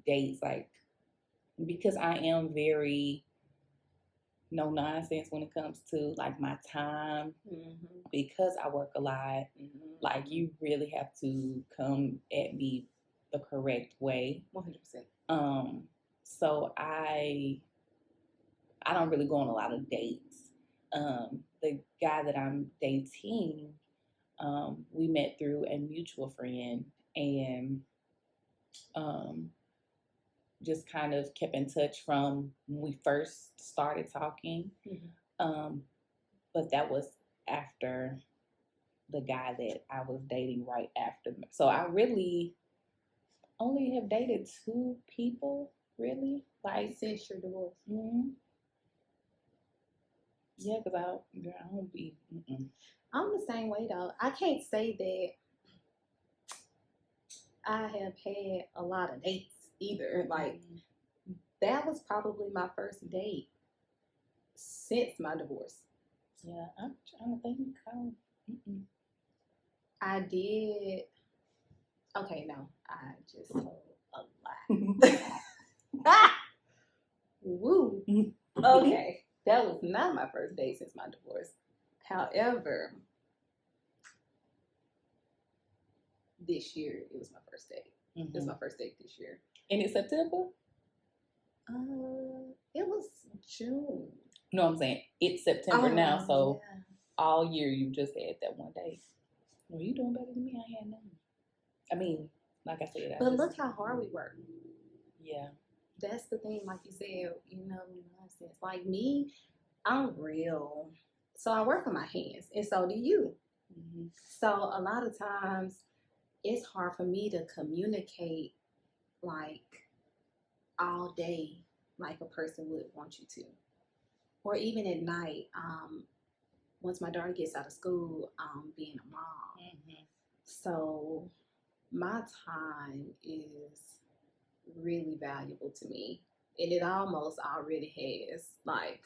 dates, like, because I am very no nonsense when it comes to like my time. Mm-hmm. Because I work a lot. Mm-hmm. Like, you really have to come at me the correct way. 100%. So I don't really go on a lot of dates. The guy that I'm dating, we met through a mutual friend, and just kind of kept in touch from when we first started talking. Mm-hmm. But that was after the guy that I was dating right after. So I really only have dated 2 people, really, like since your divorce. Mm-hmm. Yeah, because I don't be. I'm the same way though. I can't say that I have had a lot of dates either. Like that was probably my first date since my divorce. Yeah, I'm trying to think. I did. Okay, no, I just told a lie. Woo. Okay, that was not my first date since my divorce. However, this year it was my first date. It was my first date this year. And it's September? It was June. No, I'm saying it's September now, so all year you just had that one day. Well, you doing better than me. I had none. I mean, like I said, but look how hard we work. Yeah. That's the thing, like you said, nonsense. Like me, I'm real. So I work on my hands, and so do you. Mm-hmm. So a lot of times it's hard for me to communicate like all day like a person would want you to. Or even at night, once my daughter gets out of school, being a mom. Mm-hmm. So my time is really valuable to me. And it almost already has like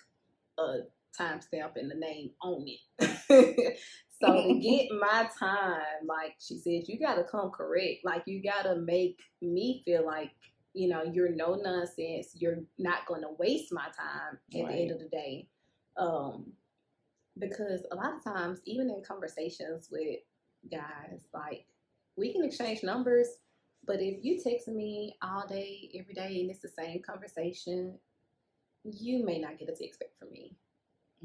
a timestamp and the name on it. So to get my time, like she said, you gotta come correct. Like you gotta make me feel like, you're no nonsense. You're not gonna waste my time at the end of the day. Because a lot of times, even in conversations with guys, like we can exchange numbers, but if you text me all day, every day, and it's the same conversation, you may not get a text back from me.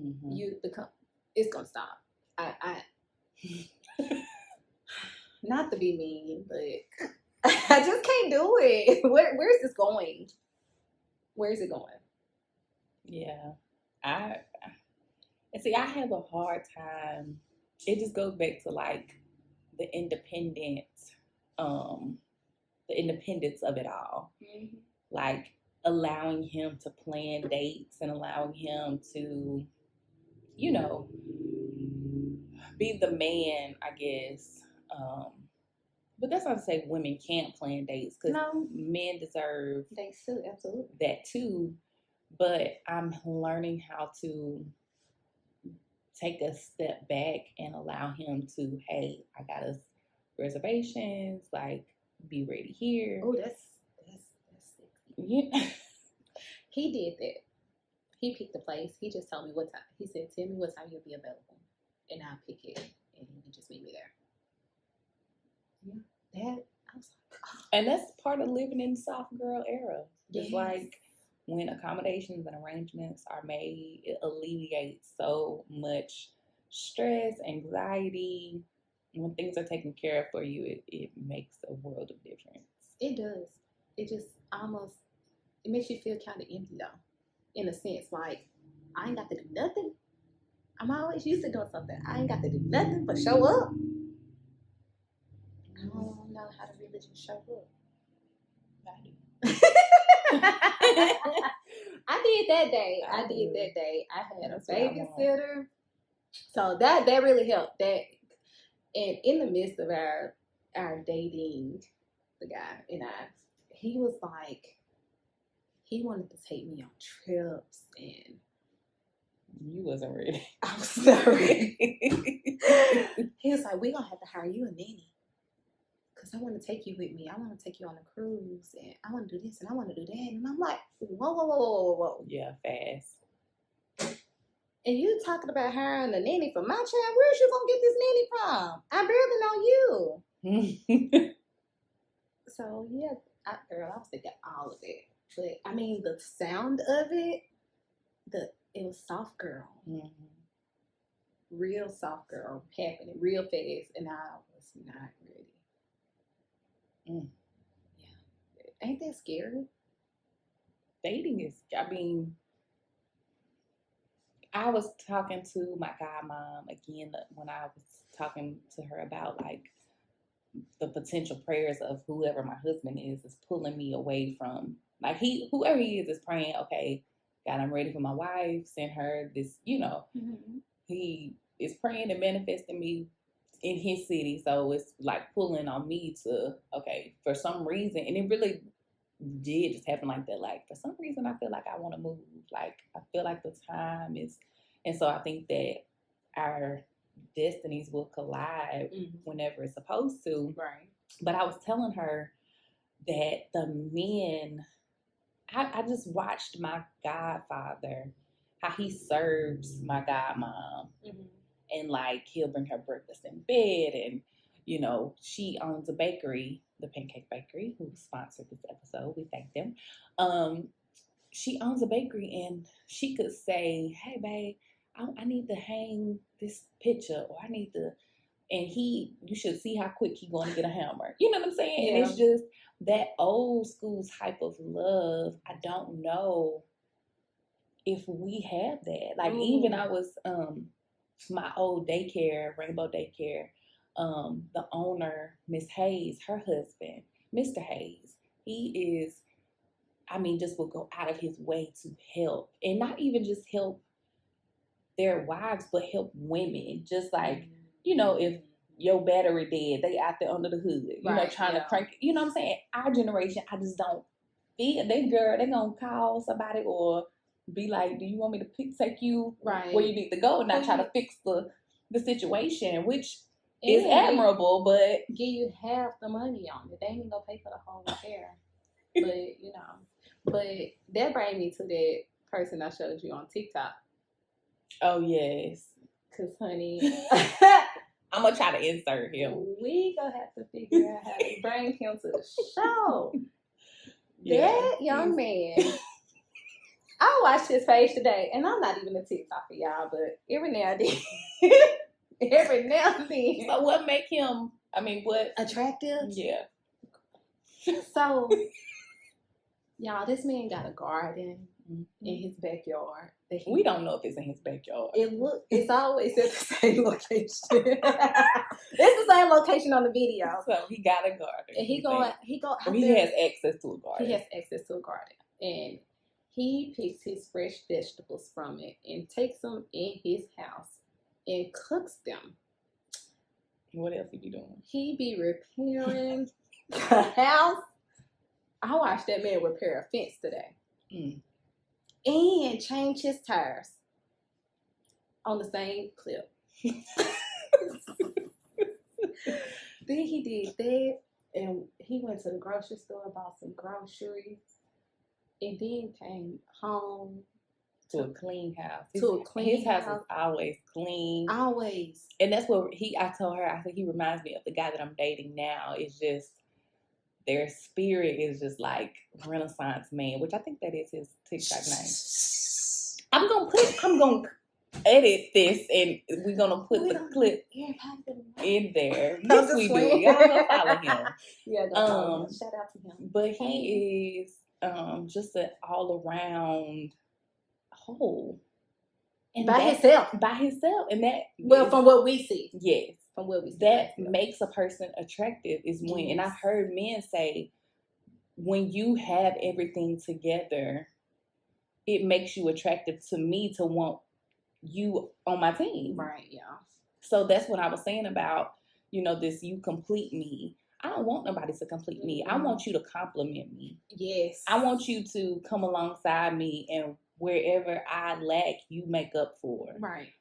Mm-hmm. It's gonna stop. I not to be mean, but I just can't do it. Where's this going? Where's it going? Yeah, I have a hard time. It just goes back to like the independence of it all. Mm-hmm. Like allowing him to plan dates and allowing him to, be the man, I guess. But that's not to say women can't plan dates, because men deserve dates too, absolutely. That too. But I'm learning how to take a step back and allow him to, hey, I got us reservations, like be ready here. Oh, that's yeah. He did that. He picked the place. He just told me what time. He said, tell me what time you'll be available, and I'll pick it, and you just meet me there. Yeah, that I was like, oh. And that's part of living in the soft girl era. It's like when accommodations and arrangements are made, it alleviates so much stress, anxiety. When things are taken care of for you, it makes a world of difference. It does. It just almost, it makes you feel kind of empty though, in a sense. Like, I ain't got to do nothing. I'm always used to doing something. I ain't got to do nothing but show up. I don't know how to really just show up. I do. I did that day. I had a babysitter. So that really helped. That, and in the midst of our dating, the guy and I, he was like, he wanted to take me on trips, and you wasn't ready. I was not ready. He was like, we're gonna have to hire you a nanny, because I want to take you with me. I want to take you on a cruise, and I want to do this, and I want to do that. And I'm like, whoa. Yeah, fast. And you talking about hiring a nanny for my child? Where's you gonna get this nanny from? I barely know you. So yeah, I was thinking all of it. But I mean, the sound of it, it was soft girl. Mm-hmm. Real soft girl, happening real fast, and I was not ready. Yeah. Ain't that scary? Dating is, I was talking to my godmom again when I was talking to her about like the potential prayers of whoever my husband is pulling me away from, like whoever he is praying, okay, God, I'm ready for my wife. Send her this, he is praying and manifesting me in his city. So it's like pulling on me to, okay, for some reason, and it really did just happen like that. Like, for some reason, I feel like I want to move. Like, I feel like the time is, and so I think that our destinies will collide whenever it's supposed to. Right. But I was telling her that the men, I just watched my godfather, how he serves my godmom. And like, he'll bring her breakfast in bed, and she owns a bakery, the PanCake Bakery, who sponsored this episode. We thank them. She owns a bakery, and she could say, "Hey, babe, I need to hang this picture, or I need to," and you should see how quick he going to get a hammer. You know what I'm saying? Yeah. And it's just that old school type of love. I don't know if we have that. Like, even I was my old daycare, Rainbow Daycare, the owner, Miss Hayes, her husband, Mr. Hayes, he is, just will go out of his way to help, and not even just help their wives, but help women. Just like, if your battery dead, they out there under the hood, trying to crank it. You know what I'm saying? Our generation, I just don't feel, they gonna call somebody or be like, do you want me to take you where you need to go, and not try to fix the situation, which is admirable, but give you half the money on it. They ain't gonna pay for the whole repair. But that brings me to that person I showed you on TikTok. Oh yes, cause honey, I'm gonna try to insert him. We gonna have to figure out how to bring him to the show. That young man. I watched his page today, and I'm not even a TikToker, y'all, but every now and then. Every now and then. So what make him, what? Attractive? Yeah. So, y'all, this man got a garden in his backyard. We don't know if it's in his backyard. It's always at the same location. It's the same location on the video. So he got a garden. And he has access to a garden. He has access to a garden. And he picks his fresh vegetables from it and takes them in his house and cooks them. What else he be doing? He be repairing the house. I watched that man repair a fence today. And change his tires on the same clip. Then he did that, and he went to the grocery store, bought some groceries, and then came home to a clean house. His house is always clean. Always. And that's what I told her, I think he reminds me of the guy that I'm dating now. It's just, their spirit is just like Renaissance man, which I think that is his TikTok name. I'm gonna edit this, and we're gonna put the clip in there. Yes, we do. Y'all go follow him. Yeah, go follow him. Shout out to him. But he is just an all around whole. And by himself. And that, from what we see. Yes. From what we see. That makes a person attractive is when, and I've heard men say, when you have everything together, it makes you attractive to me to want you on my team. Right, yeah. So that's what I was saying about, this you complete me. I don't want nobody to complete me. I want you to compliment me. Yes. I want you to come alongside me, and wherever I lack, you make up for. Right.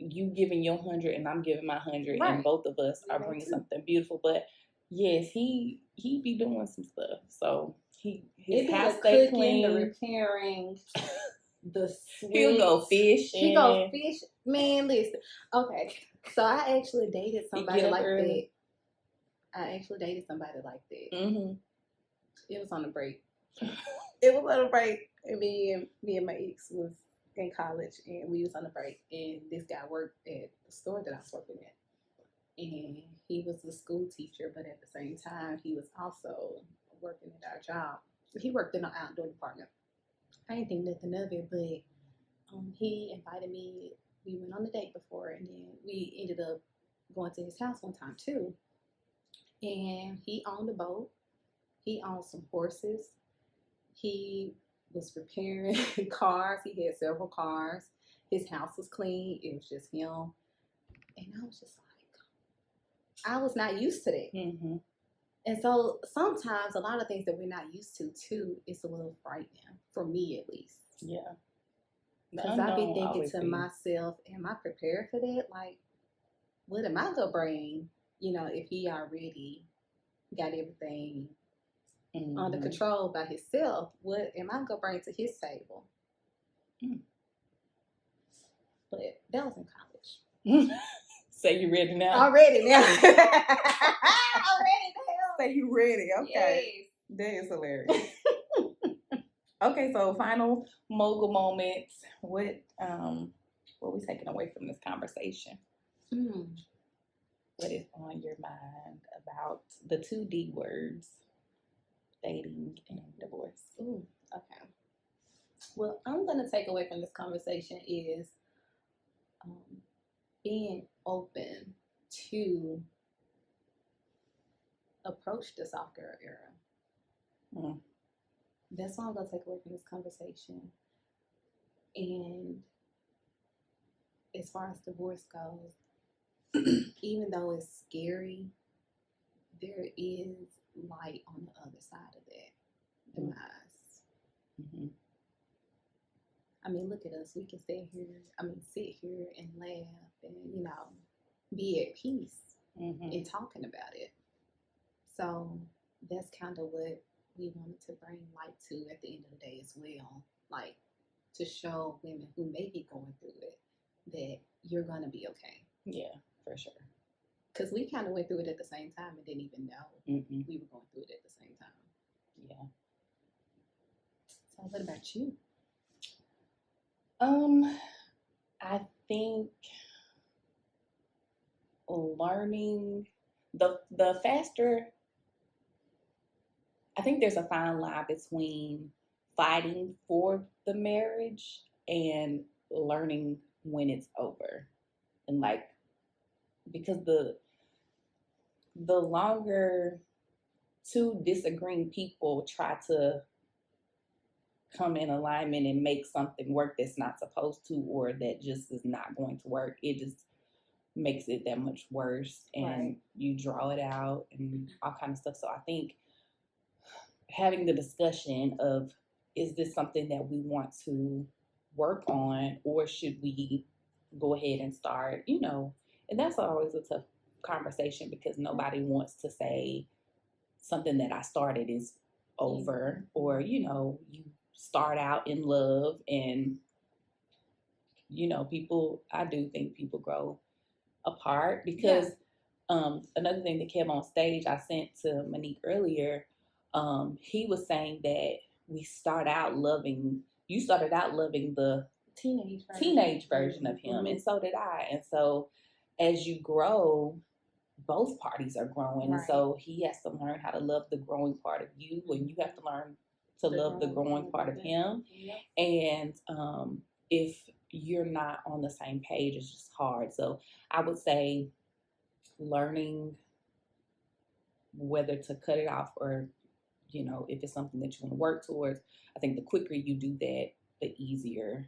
You giving your 100 and I'm giving my 100, and both of us are bringing something beautiful. But yes, he be doing some stuff. So his house stay clean, the repairing, the sweat. He'll go fish. He go fish. Man, listen. Okay, so I actually dated somebody like that. Mm-hmm. It was on a break. And me and my ex was in college, and we was on a break, and this guy worked at the store that I was working at, and he was a school teacher, but at the same time he was also working at our job. He worked in the outdoor department. I didn't think nothing of it, but he invited me. We went on a date before, and then we ended up going to his house one time too. And he owned a boat. He owned some horses. He was repairing cars. He had several cars. His house was clean. It was just him. And I was just like, I was not used to that. Mm-hmm. And so sometimes a lot of things that we're not used to too is a little frightening, for me at least. Yeah. Because I be thinking to myself, am I prepared for that? Like, what am I gonna bring? You know, if he already got everything under control by himself, what am I gonna bring to his table? But that was in college. So you ready now? I'm ready now. I'm ready now. Say you ready. Okay. Yes. That is hilarious. Okay, so final mogul moments. What we taking away from this conversation? What is on your mind about the 2 D words, dating and divorce? Ooh, okay. Well, I'm gonna take away from this conversation is being open to approach the soft girl era. That's all I'm gonna take away from this conversation. And as far as divorce goes, even though it's scary, there is light on the other side of that demise. I mean, look at us. We can sit here and laugh and, you know, be at peace in talking about it. So that's kind of what we wanted to bring light to at the end of the day as well. Like, to show women who may be going through it that you're going to be okay. Yeah, for sure. Because we kind of went through it at the same time and didn't even know we were going through it at the same time. Yeah. So what about you? I think learning the faster, I think there's a fine line between fighting for the marriage and learning when it's over. And like, because the longer 2 disagreeing people try to come in alignment and make something work that's not supposed to, or that just is not going to work, it just makes it that much worse, and you draw it out and all kind of stuff. So I think having the discussion of, is this something that we want to work on, or should we go ahead and start, you know, and that's always a tough conversation because nobody wants to say something that I started is over, or, you know, you start out in love and, you know, I do think people grow apart because another thing that came on stage, I sent to Monique earlier, he was saying that you started out loving the teenage version of him, and so did I. And so as you grow, both parties are growing. And so he has to learn how to love the growing part of you, and you have to learn to love the growing part of him. And if you're not on the same page, it's just hard. So I would say learning whether to cut it off, or, you know, if it's something that you want to work towards. I think the quicker you do that, the easier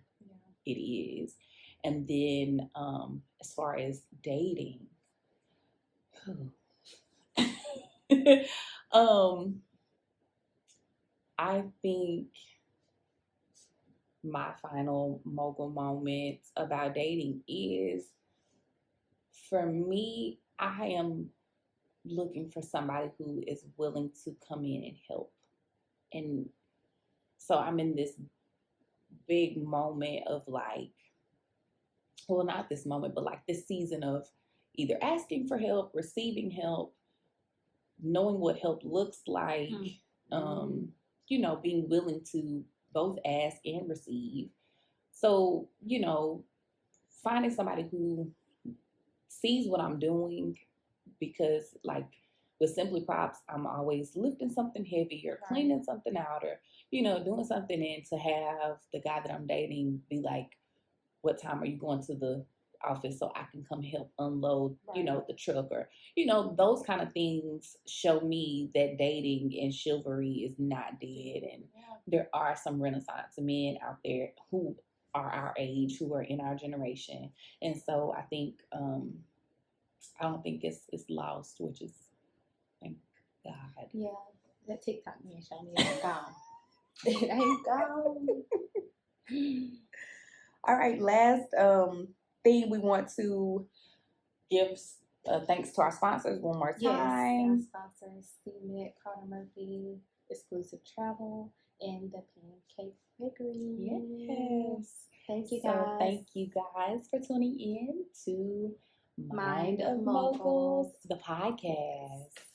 it is. And then as far as dating, I think my final mogul moment about dating is, for me, I am looking for somebody who is willing to come in and help. And so I'm in this big moment of like, well, not this moment, but like this season of either asking for help, receiving help, knowing what help looks like, you know, being willing to both ask and receive. So, you know, finding somebody who sees what I'm doing, because like with Simply Props, I'm always lifting something heavy or cleaning something out, or, you know, doing something. And to have the guy that I'm dating be like, what time are you going to the office so I can come help unload, the truck, or, those kind of things show me that dating and chivalry is not dead. And there are some Renaissance men out there who are our age, who are in our generation. And so I think, I don't think it's lost, which is, thank God. Yeah, that TikTok man showed me it's gone. It ain't gone. All right, last thing we want to give thanks to our sponsors one more time. Yes, our sponsors, CMET, Carter Murphy, Exclusive Travel, and the PanCake Bakery. Yes. Thank you guys. So thank you guys for tuning in to Mind of Moguls, the podcast.